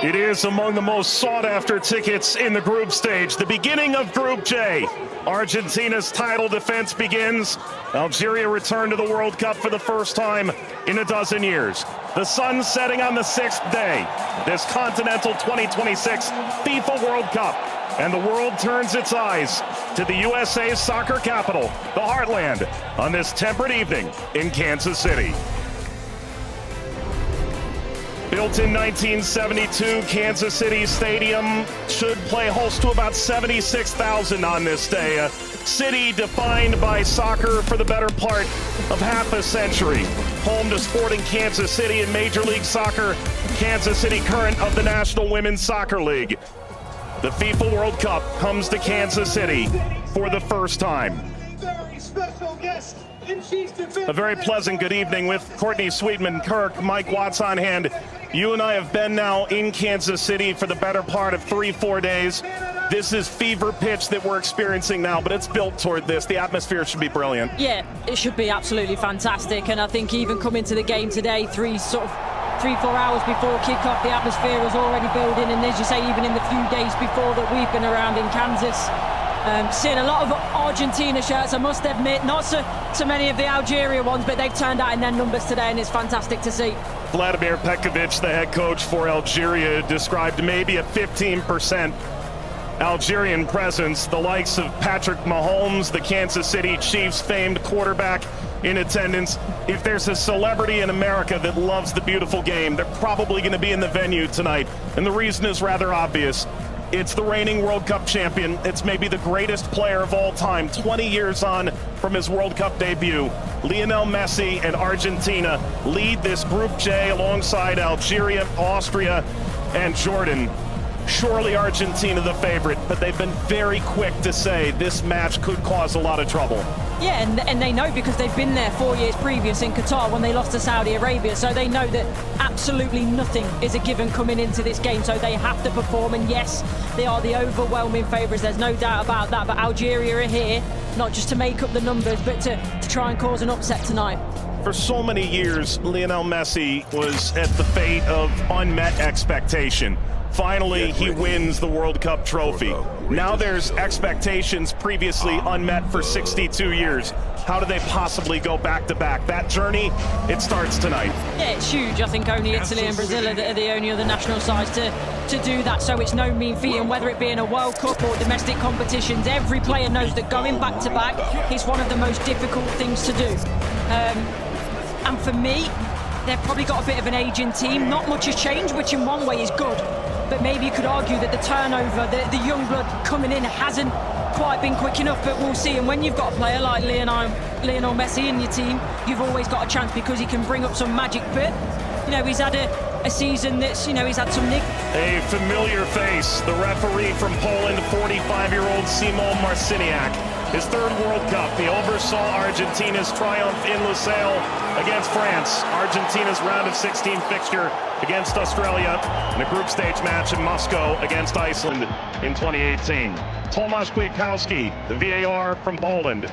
It is among the most sought-after tickets in the group stage. The beginning of Group J. Argentina's title defense begins. Algeria returned to the World Cup for the first time in a dozen years. The sun setting on the sixth day. This Continental 2026 FIFA World Cup. And the world turns its eyes to the USA's soccer capital, the Heartland, on this temperate evening in Kansas City. Built in 1972, Kansas City Stadium should play host to about 76,000 on this day. A city defined by soccer for the better part of half a century. Home to Sporting Kansas City in Major League Soccer, Kansas City current of the National Women's Soccer League. The FIFA World Cup comes to Kansas City for the first time. A very pleasant good evening with Courtney Sweetman-Kirk, Mike Watts on hand. You and I have been now in Kansas City for the better part of 3-4 days. This is fever pitch that we're experiencing now, but it's built toward this. The atmosphere should be brilliant. Yeah, it should be absolutely fantastic. And I think even coming to the game today, 3-4 hours before kickoff, the atmosphere was already building. And as you say, even in the few days before that we've been around in Kansas, seeing a lot of Argentina shirts, I must admit, not so many of the Algeria ones, but they've turned out in their numbers today, and it's fantastic to see. Vladimir Petkovic, the head coach for Algeria, described maybe a 15% Algerian presence. The likes of Patrick Mahomes, the Kansas City Chiefs famed quarterback, in attendance. If there's a celebrity in America that loves the beautiful game, they're probably going to be in the venue tonight. And the reason is rather obvious. It's the reigning World Cup champion. It's maybe the greatest player of all time, 20 years on from his World Cup debut. Lionel Messi and Argentina lead this Group J alongside Algeria, Austria, and Jordan. Surely Argentina the favorite, but they've been very quick to say this match could cause a lot of trouble. Yeah, and they know because they've been there 4 years previous in Qatar when they lost to Saudi Arabia, so they know that absolutely nothing is a given coming into this game, so they have to perform. And yes, they are the overwhelming favourites, there's no doubt about that, but Algeria are here not just to make up the numbers, but to try and cause an upset tonight. For so many years, Lionel Messi was at the fate of unmet expectation. Finally, he wins the World Cup trophy. Now there's expectations previously unmet for 62 years. How do they possibly go back-to-back? That journey, it starts tonight. Yeah, it's huge. I think only Italy and Brazil are the only other national sides to do that, so it's no mean feat. And whether it be in a World Cup or domestic competitions, every player knows that going back-to-back is one of the most difficult things to do. And for me, they've probably got a bit of an aging team. Not much has changed, which in one way is good. But maybe you could argue that the turnover, the young blood coming in hasn't quite been quick enough, but we'll see. And when you've got a player like Lionel Messi in your team, you've always got a chance because he can bring up some magic. But, you know, he's had a season that's, you know, he's had some nick. A familiar face, the referee from Poland, 45-year-old Szymon Marciniak. His third World Cup, he oversaw Argentina's triumph in Lusail against France. Argentina's round of 16 fixture against Australia in a group stage match in Moscow against Iceland in 2018. Tomasz Kwiatkowski, the VAR from Poland.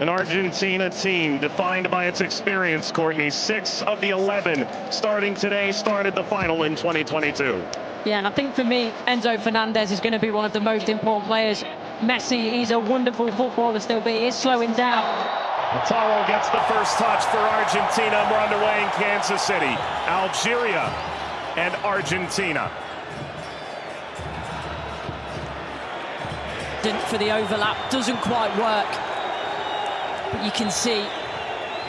An Argentina team defined by its experience, Courtney. 6 of the 11 starting today started the final in 2022. Yeah, and I think for me, Enzo Fernandez is going to be one of the most important players. Messi, he's a wonderful footballer still, but he is slowing down. Lautaro gets the first touch for Argentina. We're underway in Kansas City. Algeria and Argentina. For the overlap, doesn't quite work. But you can see,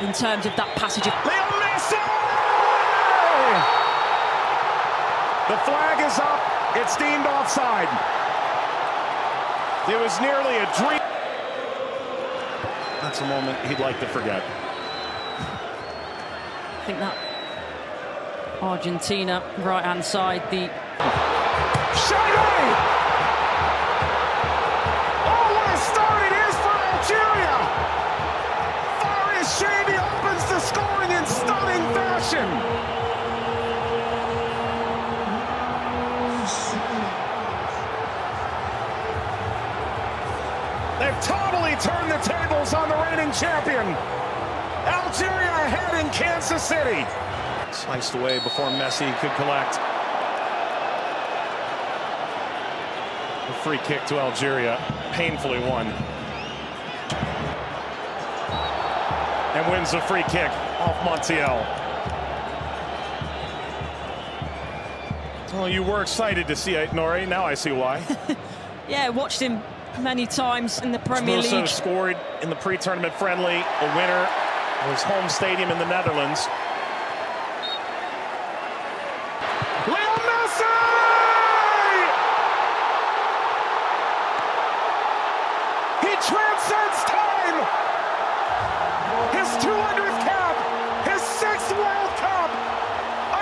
in terms of that passage of... Leo Messi! The flag is up. It's deemed offside. It was nearly a dream. That's a moment he'd like to forget. I think that Argentina, right-hand side, the... Shady! Oh, what a start it is for Algeria! Shady opens the scoring in stunning fashion. They've totally turned the tables on the reigning champion. Algeria ahead in Kansas City. Sliced away before Messi could collect. A free kick to Algeria, painfully won. And wins the free kick off Montiel. Well, you were excited to see it, Nori. Now I see why. Yeah, watched him many times in the Premier League. Also scored in the pre-tournament friendly, a winner of his home stadium in the Netherlands. Leo Messi! He transcends time! His 200th cap, his 6th World Cup,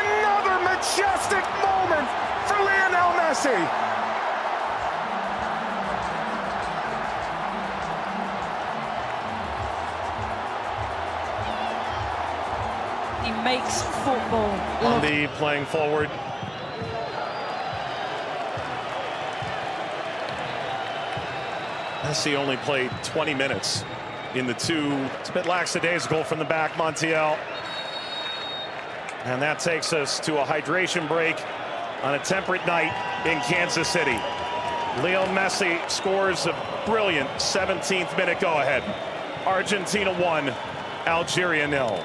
another majestic moment for Lionel Messi. He makes football. Andy playing forward. Messi only played 20 minutes in the two. It's a bit lackadaisical from the back, Montiel. And that takes us to a hydration break on a temperate night in Kansas City. Leo Messi scores a brilliant 17th minute go-ahead. Argentina 1, Algeria 0.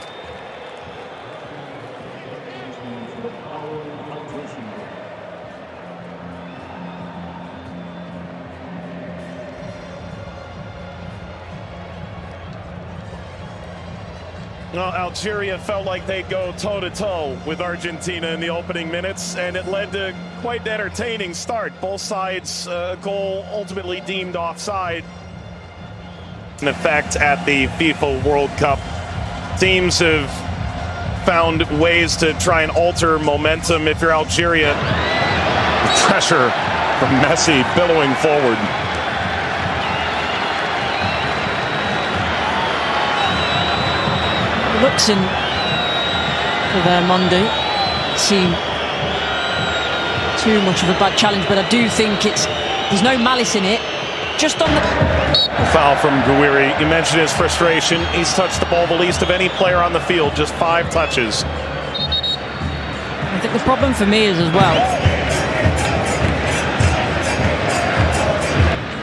Well, Algeria felt like they'd go toe-to-toe with Argentina in the opening minutes, and it led to quite an entertaining start. Both sides, goal ultimately deemed offside. In effect at the FIFA World Cup, teams have found ways to try and alter momentum. If you're Algeria, pressure from Messi billowing forward. Looks in for their Monday. Seem too much of a bad challenge, but I do think there's no malice in it. Just on the foul from Gouiri. You mentioned his frustration. He's touched the ball the least of any player on the field, just 5 touches. I think the problem for me is as well.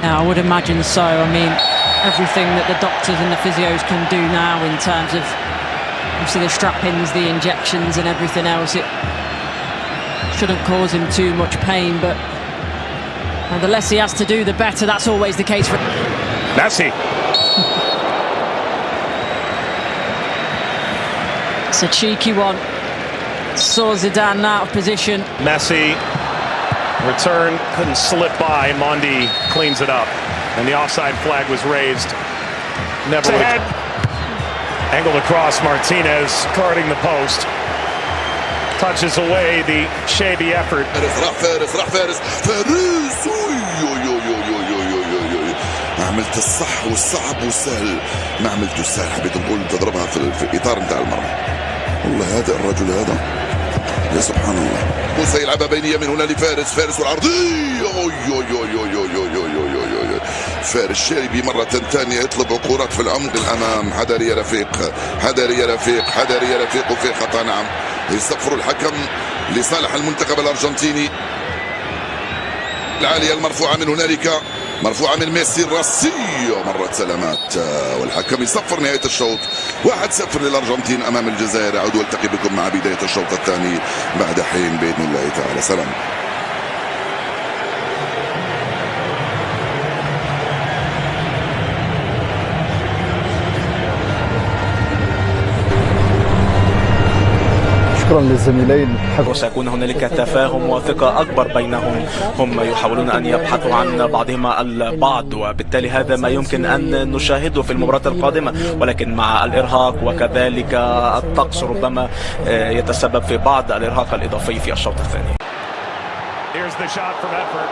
Now, I would imagine so. I mean, everything that the doctors and the physios can do now in terms of obviously the strap-ins, the injections and everything else, it shouldn't cause him too much pain, but the less he has to do, the better. That's always the case for Messi. It's a cheeky one. Saw Zidane out of position. Messi, return, couldn't slip by. Mondi cleans it up, and the offside flag was raised. Never ahead. Angled across, Martinez guarding the post. Touches away the shabby effort. ما عملت الصح والصعب والسهل، ما عملت السهل. حبيت نقول تضربها في الاطار نتاع المرمى. والله هذا الرجل هذا يا سبحان الله. موسى يلعبها بينيه من هنا لفارس، فارس والعرضيه. فارس شاربي مرة ثانية يطلب كرات في العمق الأمام. حذر يا رفيق، حذر يا رفيق، حذر يا رفيق. وفي خطأ نعم. يصفر الحكم لصالح المنتخب الأرجنتيني. العالية المرفوعة من هنالك، مرفوعة من ميسي الراسية. مرت سلامات والحكم يصفر نهاية الشوط. 1-0 للأرجنتين أمام الجزائر. أعود والتقي بكم مع بداية الشوط الثاني بعد حين بإذن الله تعالى. سلام. شكرا للزميلين. وسيكون هنالك تفاهم وثقة أكبر بينهم. هم يحاولون أن يبحثوا عن بعضهما البعض، وبالتالي هذا ما يمكن أن نشاهده في المباراة القادمة، ولكن مع الإرهاق وكذلك الطقس ربما يتسبب في بعض الإرهاق الإضافي في الشوط الثاني. Here's the shot from effort.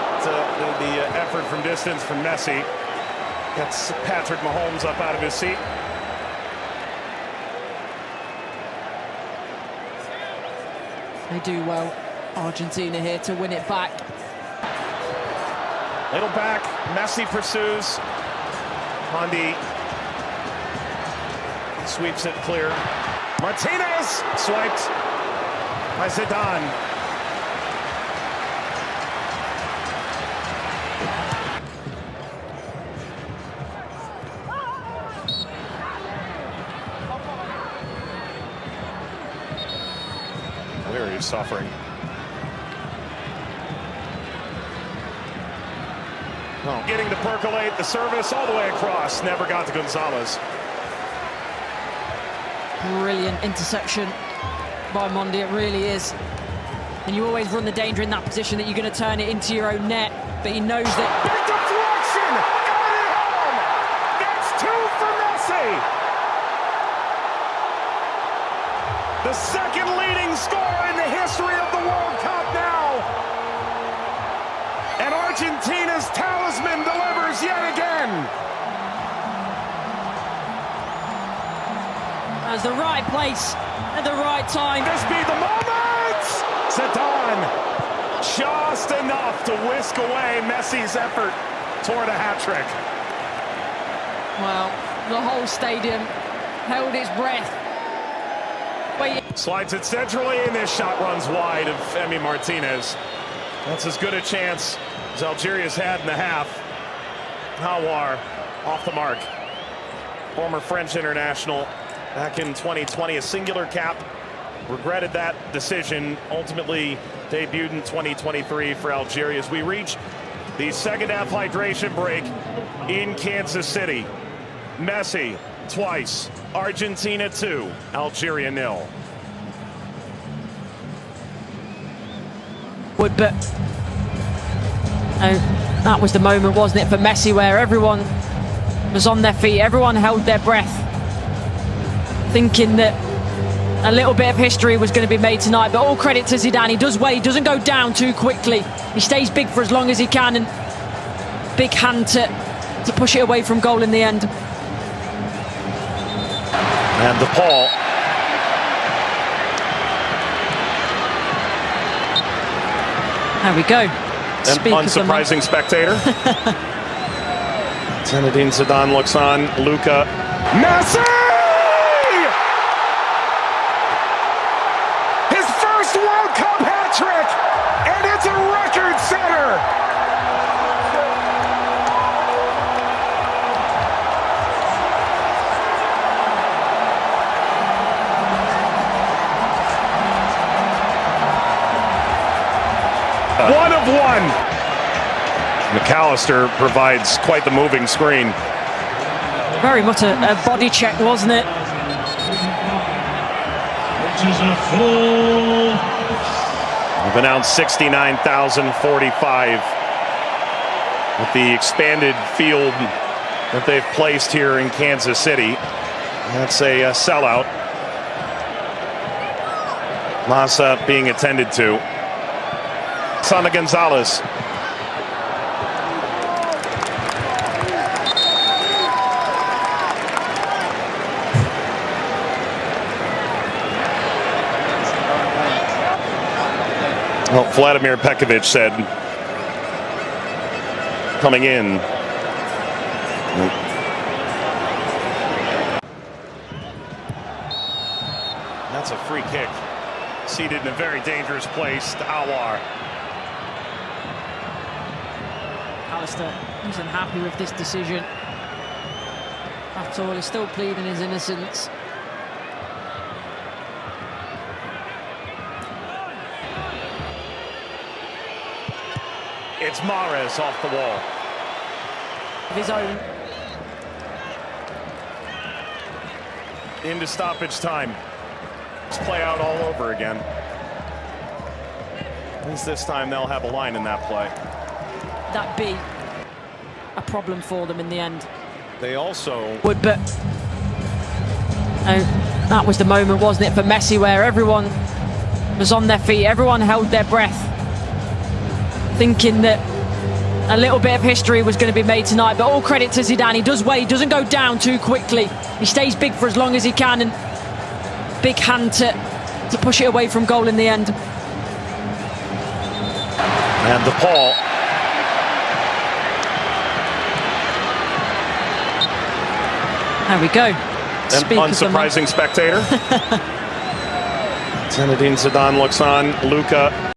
The effort from distance from Messi. Gets Patrick Mahomes up out of his seat. They do well, Argentina here, to win it back. Little back, Messi pursues. Mondi Sweeps it clear. Martinez swiped by Zidane. Very suffering. Oh. Getting to percolate the service all the way across. Never got to Gonzalez. Brilliant interception by Mondi, it really is. And you always run the danger in that position that you're going to turn it into your own net, but he knows that. Big deflection! Got it home! That's 2 for Messi! The second leading scorer in the history of the World Cup now! And Argentina's talisman delivers yet again! That's the right place at the right time. This be the moment! Zidane, just enough to whisk away Messi's effort toward a hat-trick. Well, the whole stadium held its breath. Slides it centrally, and this shot runs wide of Emi Martinez. That's as good a chance as Algeria's had in the half. Hawar off the mark. Former French international back in 2020, a singular cap. Regretted that decision. Ultimately debuted in 2023 for Algeria as we reach the second half hydration break in Kansas City. Messi twice. Argentina 2, Algeria 0. But that was the moment, wasn't it, for Messi, where everyone was on their feet, everyone held their breath, thinking that a little bit of history was going to be made tonight. But all credit to Zidane. He does well, he doesn't go down too quickly. He stays big for as long as he can, and big hand to push it away from goal in the end. And DePaul. There we go. An unsurprising spectator. Zinedine Zidane looks on. Luka. Messi! His first World Cup hat-trick! And it's a record setter! One of one. McAllister provides quite the moving screen. Very much a body check, wasn't it? We've announced 69,045 with the expanded field that they've placed here in Kansas City. That's a sellout. Massa being attended to. Sana Gonzalez. Well, Vladimir Pekovic said coming in. That's a free kick. Seated in a very dangerous place to Hawar. Alistair isn't happy with this decision at all. He's still pleading his innocence. It's Mahrez off the wall. Of his own. Into stoppage time. Let's play out all over again. At least this time they'll have a line in that play. That be a problem for them in the end. They also But that was the moment, wasn't it, for Messi, where everyone was on their feet, everyone held their breath, thinking that a little bit of history was going to be made tonight. But all credit to Zidane. He does well, he doesn't go down too quickly. He stays big for as long as he can, and big hand to push it away from goal in the end. and DePaul. There we go. Speak unsurprising spectator. Zinedine Zidane looks on. Luka